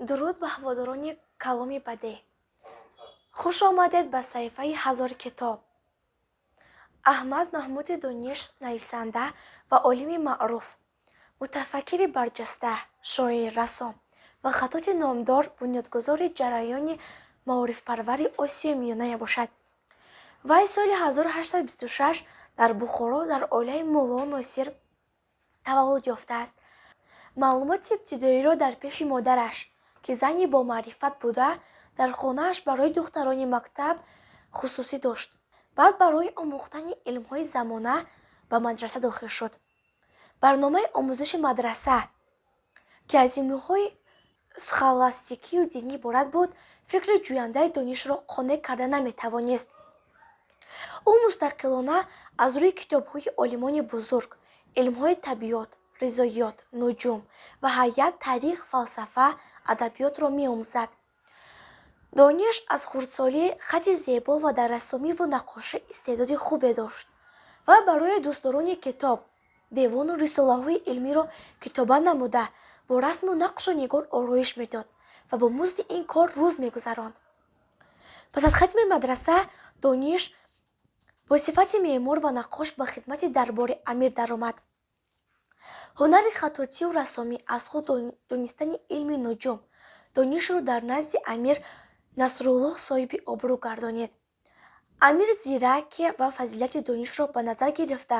дуруд ба ҳаводорони каломи бадеъ. хуш омадед ба саҳифаи ҳазор китоб. аҳмад маҳмуди дониш нависанда ва олими маъруф, мутафаккири барҷаста, шоир, рассом ва хатоти номдор бунёдгузори ҷараёни маорифпарвари Осиёи Миёна мебошад. вай соли 1826 дар Бухоро дар оилаи мулло Носир таваллуд ёфтааст. маълумоти ибтидоиро дар пеши модараш, ки зани бомаърифат буда, дар хонааш барои духтарони мактаб хусусӣ дошт. баъд барои омӯхтани илмҳои замона ба мадраса дохил шуд. барномаи омӯзиши мадраса, ки аз илмҳои схоластикию динӣ иборат буд, фикри ҷӯяндаи донишро қонеъ карда наметавонист. ӯ мустақилона аз рӯи китобҳои олимони бузург, илмҳои табиёт, ризоиёт, нуҷум ва ҳайят, таърих, фалсафа, адабиётро меомӯзад. дониш аз хурдсолӣ хати зебо ва дар рассомиву наққошӣ истеъдоди хубе дошт. вай барои дӯстдорони китоб девону рисолаҳои илмиро китоба намуда, бо расму нақшу нигор ороиш медод ва бо музди ин кор рӯз мегузаронд. пас аз хатми мадраса, дониш бо сифати меъмор ва наққош ба хидмати дарбори амир даромад. ҳунари хатотию рассомӣ аз худ донистани илми нуҷум донишро дар назди амир Насруллоҳ соҳиби обрӯ гардонид. амир зираки ва фазилати донишро ба назар гирифта,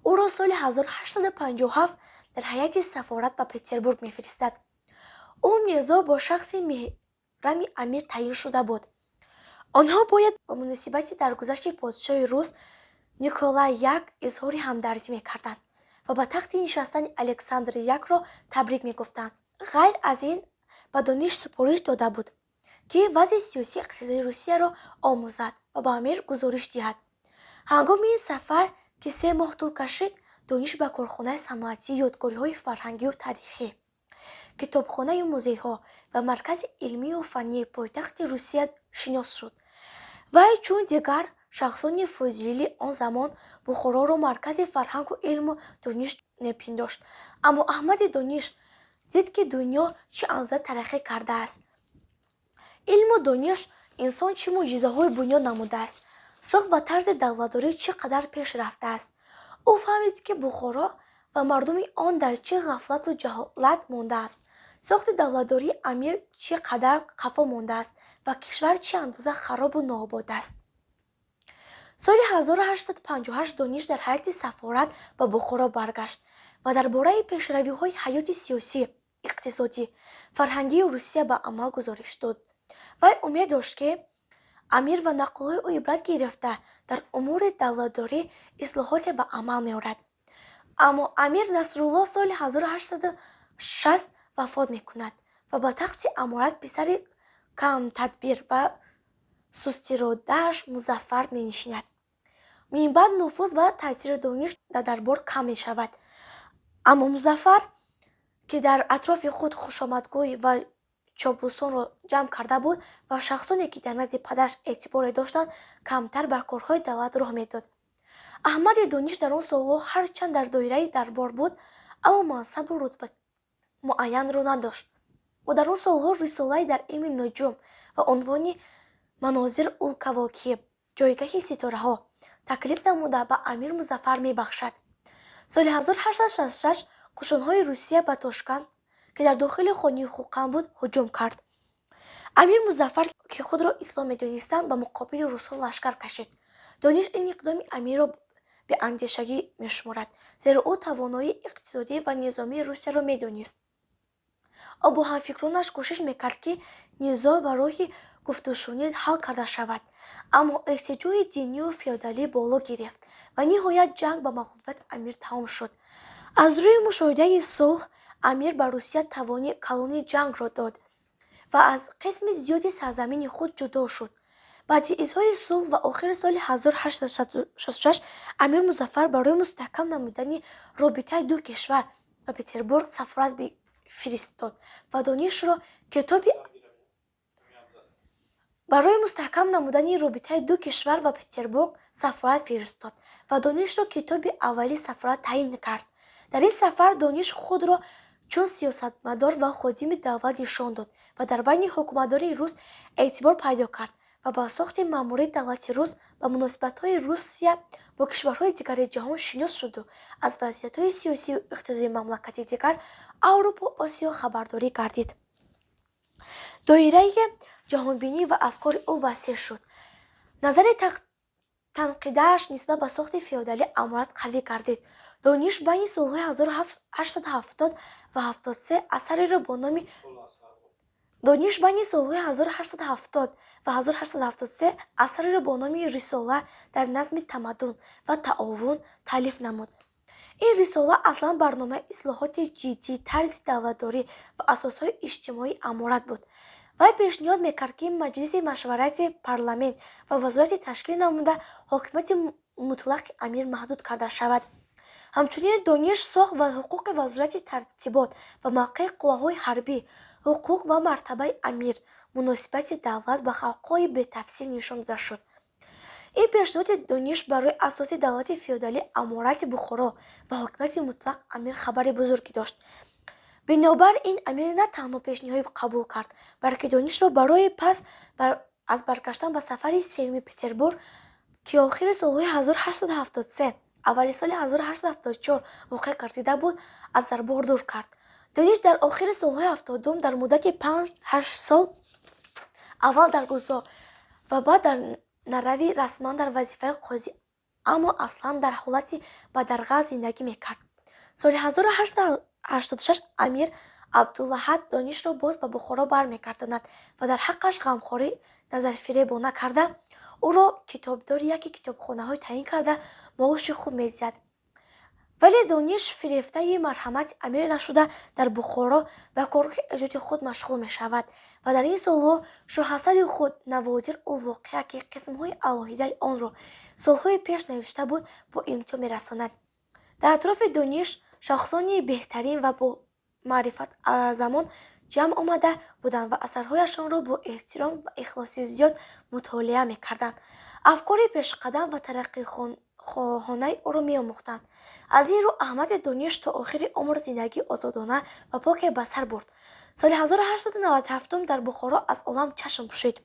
ӯро соли 1857 дар ҳайати сафорат ба Петербург мефиристад. ӯ мирзо бо шахси меҳрами амир таъин шуда буд. онҳо бояд ба муносибати даргузашти подшоҳи рус Николай як изҳори ҳамдардӣ мекарданд ва ба тахти нишастани Александр якро табрик мегуфтанд. ғайр аз ин ба дониш супориш дода буд, ки вазъи сиёсӣ иқтисодии Русияро омӯзад ва ба амир гузориш диҳад. ҳангоми ин сафар, ки 3 моҳ тӯл кашид, дониш ба корхонаи саноатӣ, ёдгориҳои фарҳангию таърихӣ, китобхонаю музейҳо ва маркази илмию фаннии пойтахти Русия шинос шуд. вай чун дигар шахсони фозили он замон Бухороро маркази фарҳангу илму дониш мепиндошт. аммо Аҳмади дониш дид, ки дунё чӣ андоза тараққӣ кардааст. илму дониш инсон чӣ мӯъҷизаҳои бунёд намудааст, сохт ва тарзи давлатдорӣ чӣ қадар пеш рафтааст. ӯ фаҳмид, ки Бухоро ва мардуми он дар чӣ ғафлату ҷаҳолат мондааст, сохти давлатдории амир чӣ қадар хафо мондааст ва кишвар чӣ андоза харобу нообод аст. соли 1858 дониш дар ҳайати сафорат ба Бухоро баргашт ва дар бораи пешравиҳои ҳаёти сиёсӣ, иқтисодӣ, фарҳангии Русия ба амал гузориш дод. вай умед дошт, ки амир ва нақлҳои ӯ ибрат гирифта дар умури давлатдорӣ ислоҳоте ба амал меорад. аммо амир Насруллоҳ соли 1860 вафот мекунад ва ба тахти аморат писари камтадбир ва сустиродааш Музаффар менишинад. мин баъд нуфуз ва таъсири дониш дар дарбор кам мешавад. аммо Музаффар, ки дар атрофи худ хушомадгӯй ва чоблусонро ҷамъ карда буд ва шахсоне, ки дар назди падараш эътиборе доштанд, камтар ба корҳои давлат роҳ медод. Аҳмади дониш дар он солҳо ҳарчанд дар доираи дарбор буд, аммо мансабу рутба муайянро надошт. ӯ дар он солҳо рисолаи дар илми нуҷум ва унвони Манозир ул-Кавокиб, ҷойгаҳи ситораҳо, таклиф намуда ба амир Музаффар мебахшад. соли 1866 қушунҳои Русия ба Тошканд, ки дар дохили хонаи Хуқан буд, ҳуҷум кард. амир Музаффар, ки худро ислом медонистанд, ба муқобили русҳо лашкар кашид. дониш ин иқдоми амирро беандешагӣ мешуморад, зеро ӯ тавоноии иқтисодӣ ва низомии Русияро медонист. ӯ бо ҳамфикронаш кӯшиш мекард, ки низоъ ва роҳи гуфтушунид ҳал карда шавад, аммо илтиҷои динию феодалӣ боло гирифт ва ниҳоят ҷанг ба мағлубияти амир тамом шуд. аз рӯи мушоҳидаи сулҳ амир ба Русия тавони калони ҷангро дод و از قسم زیادی سرزمین خود جدا شد. بعد اجرای صلح و آخر سال 1866 امیر مظفر برای مستحکم نمودن رابطه دو کشور و پتربورگ سفارت فرستاد و دانش را کتابی برای مستحکم نمودن رابطه دو کشور و پتربورگ سفارت فرستاد و دانش را کتاب اولی سفارت تعیین کرد. در این سفر دانش خود را چون سیاستمدار و خادم دولت نشان داد و در بین حکومتداران روس اعتبار پیدا کرد و با ساخت ماموریت دولت روس و مناسبت‌های روسیه با کشورهای دیگر جهان شناس شد و از وضعیت‌های سیاسی و اقتصادی مملکت دیگر اروپا و آسیا خبرداری گردید. دایره جهانبینی و افکار او وسیع شد. نظر تنقیدش نسبت به ساخت فئودالی امارت قوی گردید. دانش بین سال‌های 1870 و 73 اثری را با نام دانش بین سال‌های 1870 و 1873 اثری را با نام رساله در نظم تمدن و تعاون تألیف نمود. این رساله اصلا برنامه اصلاحات جدی، طرز دولتداری و اساسهای اجتماعی امارت بود. وی پیشنهاد میکرد که مجلس مشورت پارلمانت و وزارت تشکیل نموده حاکمیت مطلق امیر محدود کرده شود. همچنین دانش ساخت و حقوق وزارت ترتیبات و موقع قواهای حربی، حقوق و مرتبه امیر، مناسبت دولت و حقوقی به تفصیل نشان داده شد. این پیشنهاد دانش برای اساس دولت فئودالی امارت بخارا و حاکمیت مطلق امیر خبر بزرگی داشت. بنابراین امیر نه تنها پیشنهاد قبول کرد، بلکه دانش را برای پس از برگشتن به سفر سوم پتربورگ که آخر سال‌های 1873 اول سال 1874 واقع گردیده بود از دربار دور کرد. دانش در آخر سال‌های 70 در مدت 5-8 سال اول درگذشت و بعد در نروی رسما در وظیفه قاضی، اما اصلا در حالت بدرقه زندگی میکرد. سال 1886 امیر عبدالحد دانش را باز به بخارا برمیگرداند و در حقش غمخواری نظرفریبانه کرده او را کتابدار یکی کتابخانه‌های تعیین کرده معاش خوب می‌دهد. ولی دانش فریفته مرحمت امیر نشده در بخارا و کار ایجاد خود مشغول می شود و در این سالها شاهسر خود نوادر او واقعه که قسم‌های علاهیده آن را سالهای پیش نوشته بود با امتیاز می رساند. در اطراف دانش شخصانی بهترین و با معرفت زمان جمع آمده بودند و اثرهایشان را با احترام و اخلاص زیاد مطالعه می کردند. افکار پیشقدم و ترقی خواهانه او را می آموختند. از این رو احمد دانش تا آخر عمر زندگی آزادانه و پاک به سر برد. سال 1897 در بخارا از عالم چشم پوشید.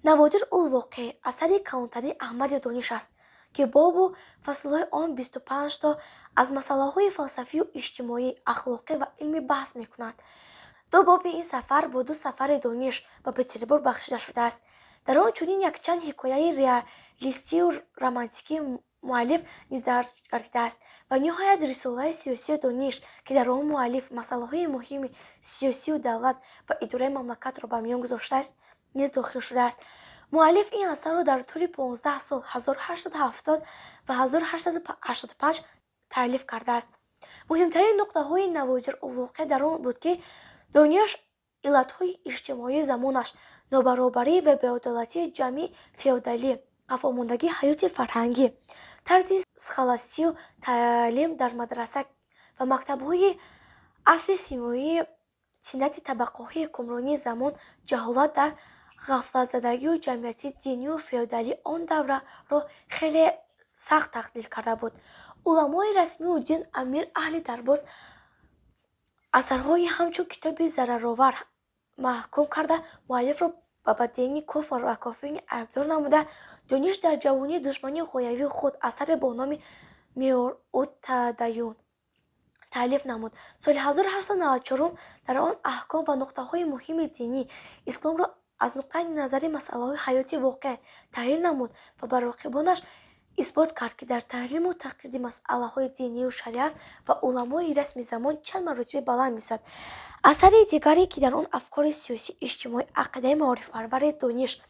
نوادر الواقع اثری کلانتری احمد دانش است که باب و فصلهای آن 25 تا از مسائل فلسفی و اجتماعی، اخلاقی و علمی بحث می‌کند. دو باب این سفر با دو سفر دانش به پتربورگ بخشیده شده است. در آن چنین یک چند حکایه ریالیستی و رمانتیکی مؤلف نیز درج گردیده است و نهایت رساله سیاسی دانش که در آن مؤلف مسائل مهم سیاسی و دولت و اداره مملکت را به میان گذاشته است نیز داخل شده است. مؤلف این اثر را در طول 15 سال 1870 و 1885 تألیف کرده است. مهمترین نقطه‌های نوادر الواقع در آن بود که دانش علتهای اجتماعی زمانش، نابرابری و بی‌عدالتی جمعی فئودالی، قفاماندگی حیات فرهنگی، طرز سخالستی و تعلیم در مدرسه و مکتب‌های اصل سیمایی، سنت طبقه‌های حکمرانی زمان، جهالت در غفلت زدگی و جمعیت دینی و فئودالی آن دوره را خیلی سخت تحلیل کرده بود. علمای رسمی و دین امیر اهل درباز اثرهای همچون کتاب ضررآور محکوم کرده مؤلف را به بدعینی کفر و کافرین عیبدار نموده. دانش در جوانی دشمنی غایوی خود اثر با نام میرالتدین تألیف نمود. سال 1894 در آن احکام و نقطه‌های مهم دینی اسلام را از نقطه نظر مسائل حیاتی واقع تحلیل نمود و بر راقبانش اثبات کرد که در تحلیل و تحقیق مسائل دینی و شریعت و علمای رسمی زمان چند مرتبه بلند می‌شد. اثر دیگری که در آن افکار سیاسی، اجتماعی، عقیده معارف پرور دانش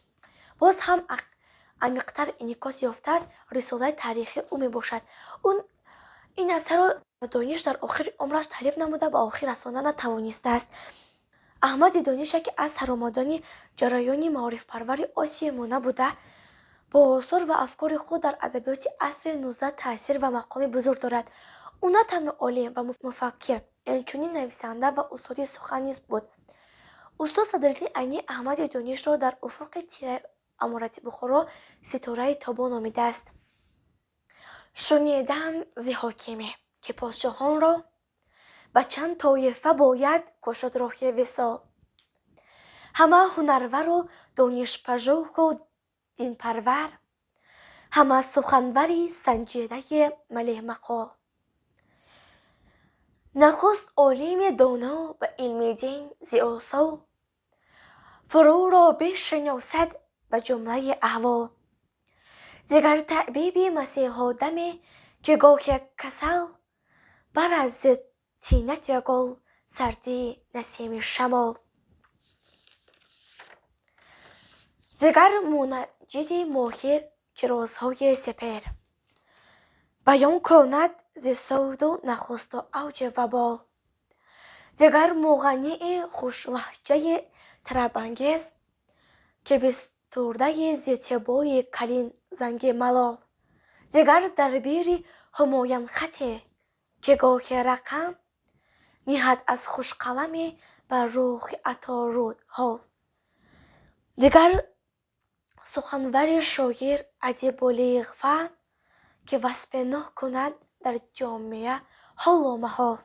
باز هم عمیق‌تر انعکاس یافته است، رساله تاریخی او میباشد. این اثر را دانش در آخر عمرش تألیف نموده و آخر رسانده نتوانسته است. احمد دانش که از سرآمدان جریان معارف پرور آسیای مونده بوده با آثار و افکار خود در ادبیات عصر 19 تاثیر و مقام بزرگ دارد. او نه تنها عالم و مفکر همچنین نویسنده و استاد سخن نیز بود. استاد صدرالدین عینی احمد دانش را در افق تیره امارت بخارا ستاره تابان نامیده است. شنیدم ز حاکمه که پادشاهان را به چند طایفه باید گشاد راه وصال. همه هنرور و دانش پژوه و دین پرور، همه سخنوری سنجیده ملیح مقال. نخست عالم دانا به علم دین ز آثار، فرو را بشناسد به جمله احوال. دگر طبیب مسیح آدمی که گاه کسل، برد ز طینت گل سردی نسیم شمال. دگر منجد ماهر که رازهای سپهر، بیان کند ز صعود و نخست و اوج وبال. دگر مغنی خوش لهجه طرب‌انگیز که بسترده ز طبای کلین زنگ ملال. دگر دبیر همایون خطی که گاه رقم، نهد از خوش قلمی بر روح عطا رود حال. دگر سخنور شاعر ادیب بلیغ فهم که وصف نه کند در جامعه حال و محال.